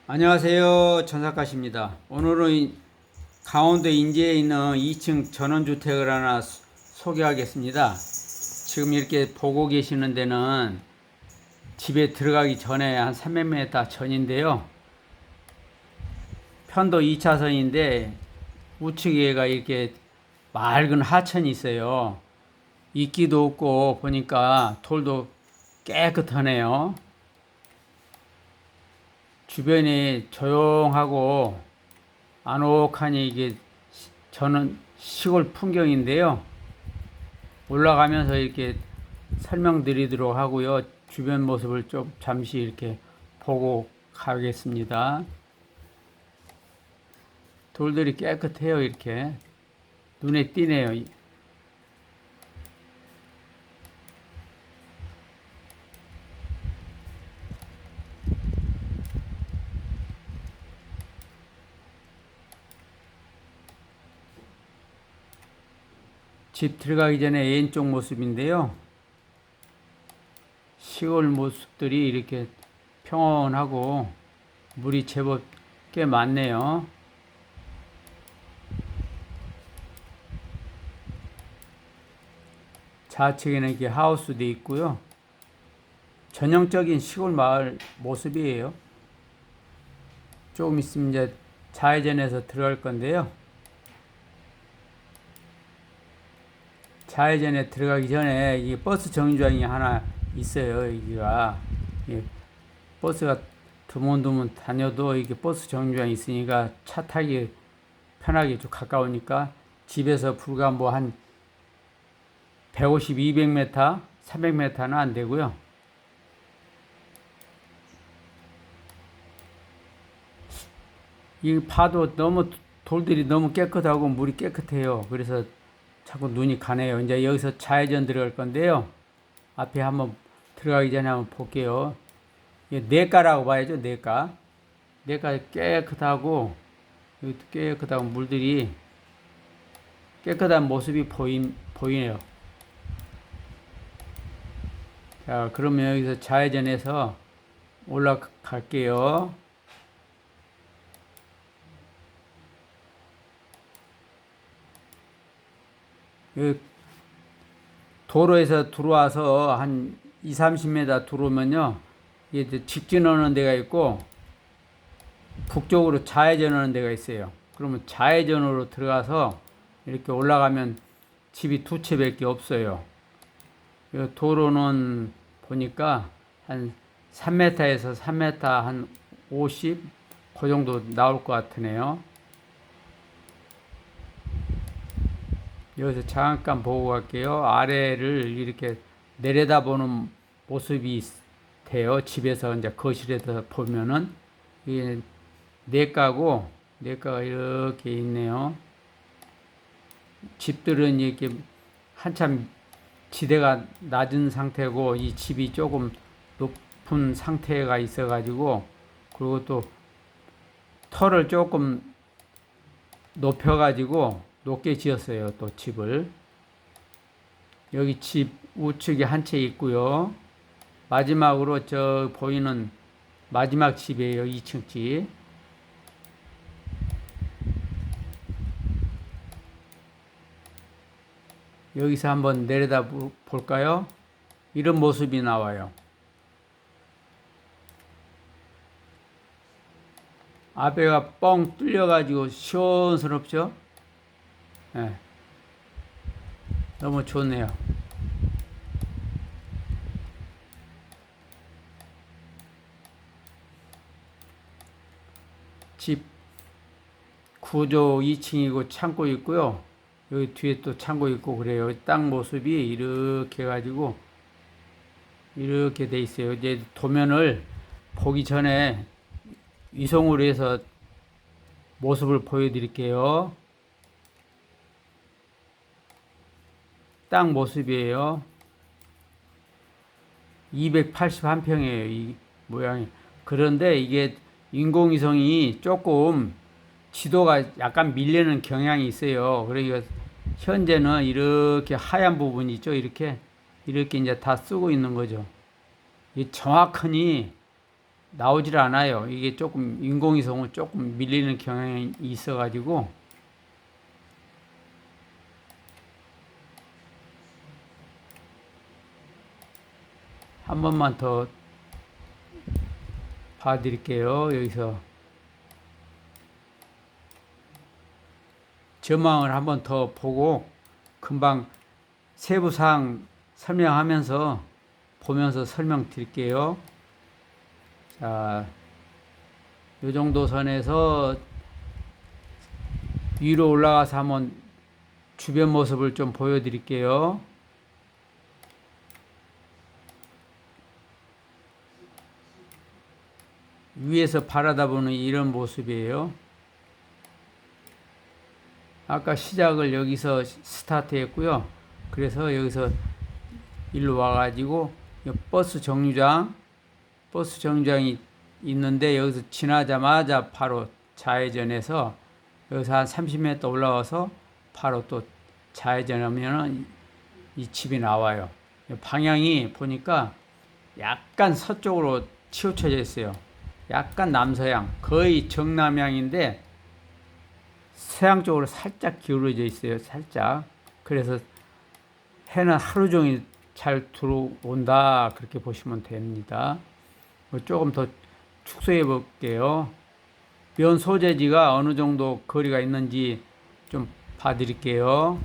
안녕하세요. 전사가십니다. 오늘은 강원도 인제에 있는 2층 전원주택을 하나 소개하겠습니다. 지금 이렇게 보고 계시는 데는 집에 들어가기 전에 한 300m 전인데요. 편도 2차선인데 우측에가 이렇게 맑은 하천이 있어요. 이끼도 없고 보니까 돌도 깨끗하네요. 주변이 조용하고 아늑하니 이게 저는 시골 풍경인데요. 올라가면서 이렇게 설명드리도록 하고요. 주변 모습을 좀 잠시 이렇게 보고 가겠습니다. 돌들이 깨끗해요. 이렇게 눈에 띄네요. 집 들어가기 전에 왼쪽 모습인데요. 시골 모습들이 이렇게 평온하고 물이 제법 꽤 많네요. 좌측에는 이렇게 하우스도 있고요. 전형적인 시골 마을 모습이에요. 조금 있으면 이제 좌회전해서 들어갈 건데요. 좌회전에 들어가기 전에 이 버스 정류장이 하나 있어요. 여기가 버스가 드문드문 다녀도 이게 버스 정류장이 있으니까 차 타기 편하게 좀 가까우니까 집에서 불과 뭐 한 150, 200m, 300m는 안 되고요. 이 파도 너무 돌들이 너무 깨끗하고 물이 깨끗해요. 그래서 자꾸 눈이 가네요. 이제 여기서 좌회전 들어갈 건데요. 앞에 한번 들어가기 전에 한번 볼게요. 이게 냇가라고 봐야죠. 냇가. 냇가 깨끗하고 여기 깨끗하고 물들이 깨끗한 모습이 보이네요. 자, 그러면 여기서 좌회전해서 올라갈게요. 여기 도로에서 들어와서 한 2, 30m 들어오면요. 이게 직진하는 데가 있고 북쪽으로 좌회전하는 데가 있어요. 그러면 좌회전으로 들어가서 이렇게 올라가면 집이 두 채밖에 없어요. 이 도로는 보니까 한 3m에서 3m 한 50? 그 정도 나올 것 같으네요. 여기서 잠깐 보고 갈게요. 아래를 이렇게 내려다보는 모습이 돼요. 집에서 이제 거실에서 보면은 이게 냇가고 냇가가 이렇게 있네요. 집들은 이렇게 한참 지대가 낮은 상태고 이 집이 조금 높은 상태가 있어 가지고 그리고 또 터를 조금 높여 가지고 높게 지었어요. 또 집을 여기 집 우측에 한 채 있고요. 마지막으로 저 보이는 마지막 집이에요. 2층 집. 여기서 한번 내려다 볼까요? 이런 모습이 나와요. 앞에가 뻥 뚫려가지고 시원스럽죠? 네, 너무 좋네요. 집 구조 2층이고 창고 있고요. 여기 뒤에 또 창고 있고 그래요. 땅 모습이 이렇게 해가지고 이렇게 돼 있어요. 이제 도면을 보기 전에 위성으로 해서 모습을 보여드릴게요. 땅 모습이에요. 281평이에요. 이 모양이. 그런데 이게 인공위성이 조금 지도가 약간 밀리는 경향이 있어요. 그러니까 현재는 이렇게 하얀 부분이 있죠. 이렇게 이제 다 쓰고 있는 거죠. 이 정확하니 나오질 않아요. 이게 조금 인공위성은 조금 밀리는 경향이 있어가지고 한 번만 더 봐드릴게요. 여기서 전망을 한 번 더 보고 금방 세부사항 설명하면서 보면서 설명드릴게요. 자, 요 정도 선에서 위로 올라가서 한번 주변 모습을 좀 보여드릴게요. 위에서 바라다보는 이런 모습이에요. 아까 시작을 여기서 스타트 했고요. 그래서 여기서 일로 와가지고 버스 정류장이 있는데 여기서 지나자마자 바로 좌회전해서 여기서 한 30m 올라와서 바로 또 좌회전하면은 이 집이 나와요. 방향이 보니까 약간 서쪽으로 치우쳐져 있어요. 약간 남서향, 거의 정남향인데 서양 쪽으로 살짝 기울어져 있어요. 살짝. 그래서 해는 하루 종일 잘 들어온다. 그렇게 보시면 됩니다. 조금 더 축소해 볼게요. 면 소재지가 어느 정도 거리가 있는지 좀 봐드릴게요.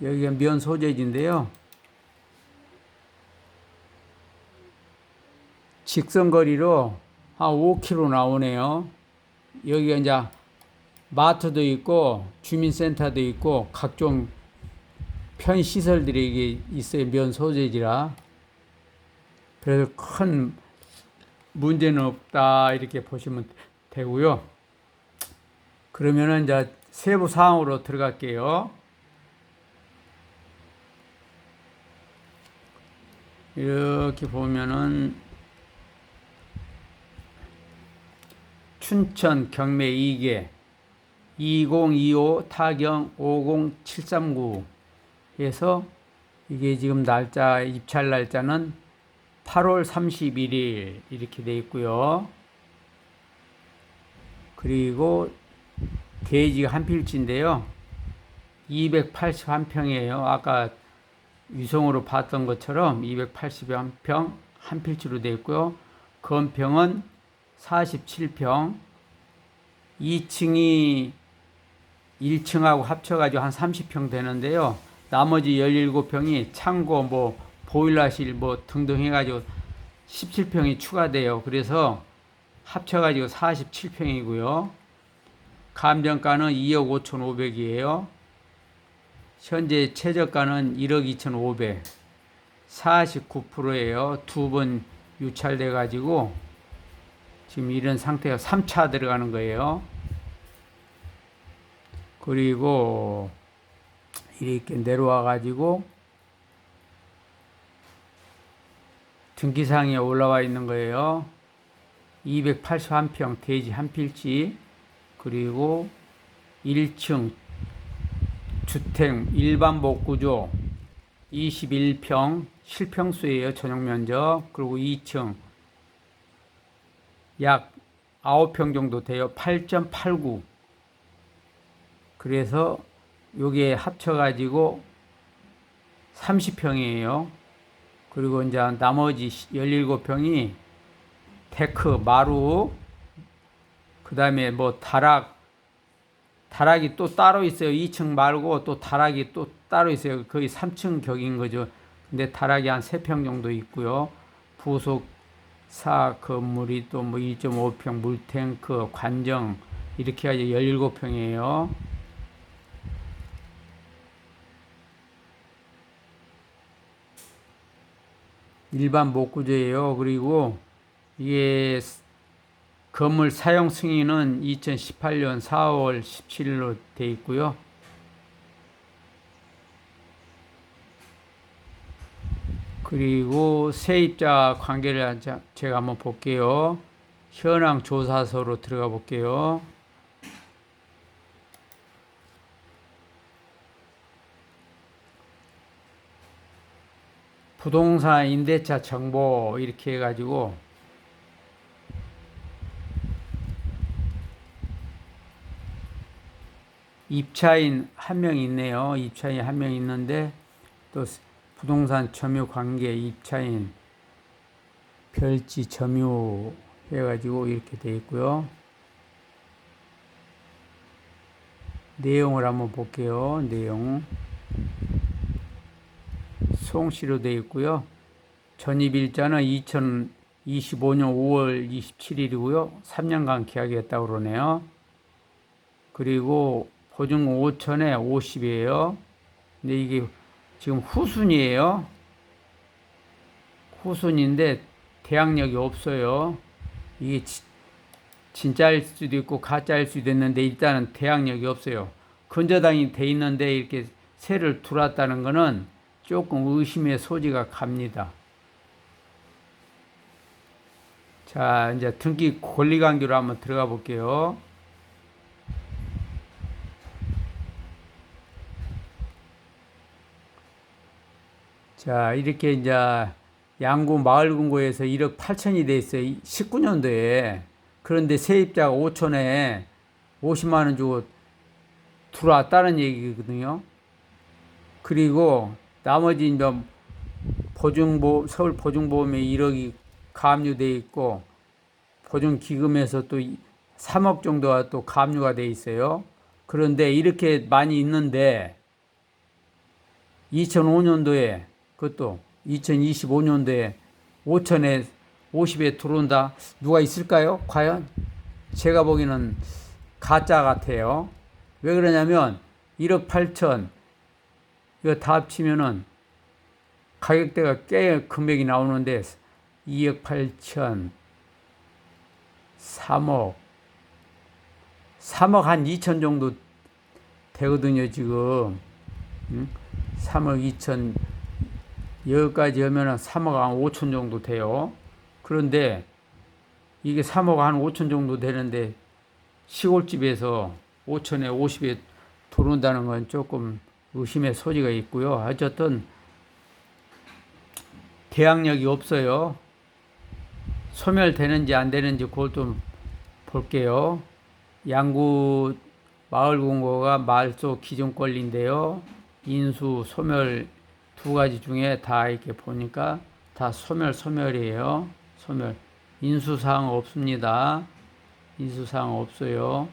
여기가 면 소재지인데요. 직선거리로 한 5km 나오네요. 여기가 이제 마트도 있고 주민센터도 있고 각종 편시설들이 이게 있어요. 면 소재지라. 그래서 큰 문제는 없다 이렇게 보시면 되고요. 그러면은 이제 세부 사항으로 들어갈게요. 이렇게 보면은 춘천 경매 2개 2025 타경 50739 해서 이게 지금 날짜 입찰 날짜는 8월 31일 이렇게 돼 있고요. 그리고 대지가 한 필지인데요. 281평이에요. 아까 위성으로 봤던 것처럼 281평 한 필지로 돼 있고요. 건평은 47평, 2층이 1층하고 합쳐가지고 한 30평 되는데요. 나머지 17평이 창고, 뭐, 보일러실, 뭐, 등등 해가지고 17평이 추가돼요. 그래서 합쳐가지고 47평이고요. 감정가는 2억 5,500이에요. 현재 최저가는 1억 2,500. 49%예요. 두 번 유찰돼가지고 지금 이런 상태가 3차 들어가는 거예요. 그리고 이렇게 내려와가지고 등기상에 올라와 있는 거예요. 281평 대지 한 필지, 그리고 1층 주택 일반 복구조 21평 실평수예요. 전용 면적. 그리고 2층 약 9평 정도 돼요. 8.89. 그래서 요게 합쳐가지고 30평이에요. 그리고 이제 나머지 17평이 데크, 마루, 그 다음에 뭐 다락이 또 따로 있어요. 2층 말고 또 다락이 또 따로 있어요. 거의 3층 격인 거죠. 근데 다락이 한 3평 정도 있고요. 부속사 건물이 또 뭐 2.5평, 물탱크, 관정, 이렇게 해서 17평이에요. 일반 목구조예요. 그리고 이게 건물 사용 승인은 2018년 4월 17일로 돼 있고요. 그리고 세입자 관계를 제가 한번 볼게요. 현황 조사서로 들어가 볼게요. 부동산 임대차 정보 이렇게 해가지고 입차인 한 명 있네요. 입차인 한 명 있는데 또 부동산 점유 관계 입차인 별지 점유 해가지고 이렇게 돼 있고요. 내용을 한번 볼게요. 내용 송씨로 돼 있고요. 전입일자는 2025년 5월 27일이고요. 3년간 계약했다고 그러네요. 그리고 보증 5천에 50이에요. 근데 이게 지금 후순이에요. 후순인데 대항력이 없어요. 이게 진짜일 수도 있고 가짜일 수도 있는데 일단은 대항력이 없어요. 근저당이 돼 있는데 이렇게 세를 들어왔다는 거는 조금 의심의 소지가 갑니다. 자, 이제 등기 권리관계로 한번 들어가 볼게요. 자, 이렇게 이제 양구 마을금고에서 1억 8천이 돼 있어요. 19년도에. 그런데 세입자가 5천에 50만 원 주고 들어왔다는 얘기거든요. 그리고 나머지 이제 서울 보증보험에 1억이 가압류돼 있고 보증기금에서 또 3억 정도가 또 가압류가 돼 있어요. 그런데 이렇게 많이 있는데 2005년도에 그것도 2025년도에 5천에 50에 들어온다. 누가 있을까요? 과연? 제가 보기에는 가짜 같아요. 왜 그러냐면 1억 8천 이거 다 합치면은 가격대가 꽤 금액이 나오는데 2억 8천 3억 한 2천 정도 되거든요 지금. 3억 2천 여기까지 하면은 3억 한 5천 정도 돼요. 그런데 이게 3억 한 5천 정도 되는데 시골집에서 5천에 50에 들어온다는 건 조금 의심의 소지가 있고요. 어쨌든 대항력이 없어요. 소멸되는지 안 되는지 그걸 좀 볼게요. 양구 마을공고가 말소 기준권리인데요. 인수, 소멸 두 가지 중에 다 이렇게 보니까 다 소멸이에요. 소멸. 인수사항 없습니다. 인수사항 없어요.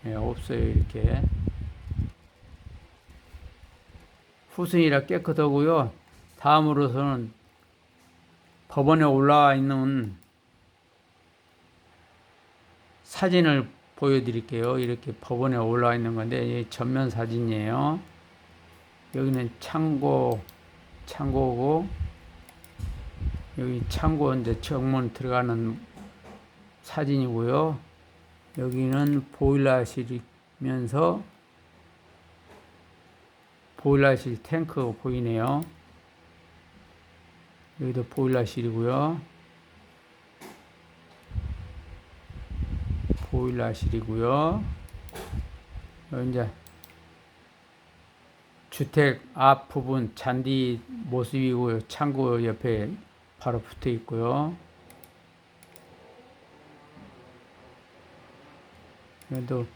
네, 없어요. 이렇게. 후순이라 깨끗하고요. 다음으로서는 법원에 올라와 있는 사진을 보여드릴게요. 이렇게 법원에 올라와 있는 건데 전면 사진이에요. 여기는 창고고 여기 창고인데 정문 들어가는 사진이고요. 여기는 보일러실이면서 보일러실 탱크 보이네요. 여기도 보일러실이고요. 이제 주택 앞 부분 잔디 모습이고요. 창고 옆에 바로 붙어 있고요. 여기도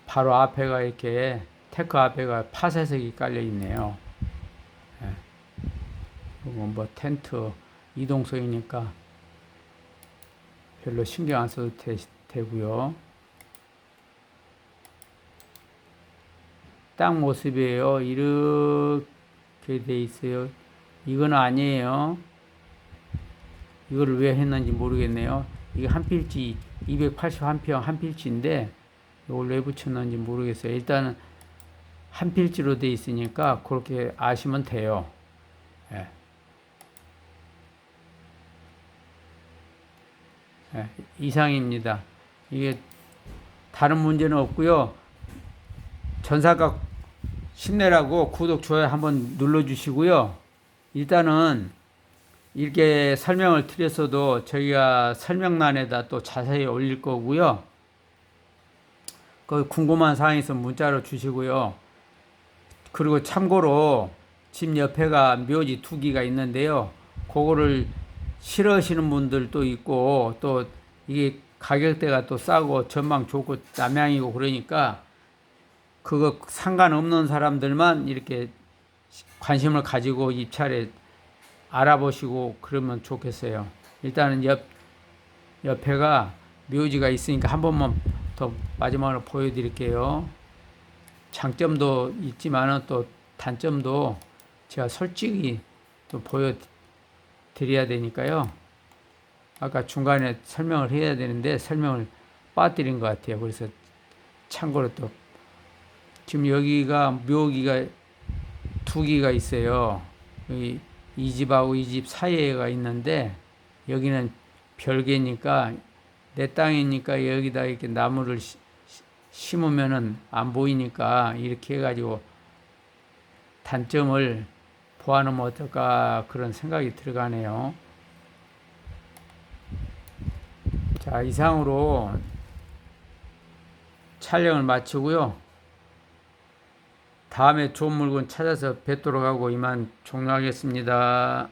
바로 앞에가 이렇게 테크 앞에가 파쇄석이 깔려 있네요. 그리고 뭐 텐트 이동성이니까 별로 신경 안 써도 되고요. 땅 모습이에요. 이렇게 돼 있어요. 이건 아니에요. 이걸 왜 했는지 모르겠네요. 이게 한 필지 281평 한 필지인데 이걸 왜 붙였는지 모르겠어요. 일단은 한 필지로 돼 있으니까 그렇게 아시면 돼요. 예. 예, 이상입니다. 이게 다른 문제는 없고요. 전사각 힘내라고 구독, 좋아요 한번 눌러주시고요. 일단은 이렇게 설명을 드렸어도 저희가 설명란에다 또 자세히 올릴 거고요. 그 궁금한 사항이 있으면 문자로 주시고요. 그리고 참고로 집 옆에가 묘지 두 기가 있는데요. 그거를 싫어하시는 분들도 있고 또 이게 가격대가 또 싸고 전망 좋고 남향이고 그러니까 그거 상관없는 사람들만 이렇게 관심을 가지고 입찰에 알아보시고 그러면 좋겠어요. 일단은 옆에가 묘지가 있으니까 한 번만 더 마지막으로 보여드릴게요. 장점도 있지만은 또 단점도 제가 솔직히 또 보여드려야 되니까요. 아까 중간에 설명을 해야 되는데 설명을 빠뜨린 것 같아요. 그래서 참고로 또 지금 여기가 묘기가 두 기가 있어요. 여기 이 집하고 이 집 사이에가 있는데 여기는 별개니까 내 땅이니까 여기다 이렇게 나무를 심으면은 안 보이니까 이렇게 해가지고 단점을 보완하면 어떨까 그런 생각이 들어가네요. 자, 이상으로 촬영을 마치고요. 다음에 좋은 물건 찾아서 뵙도록 하고 이만 종료하겠습니다.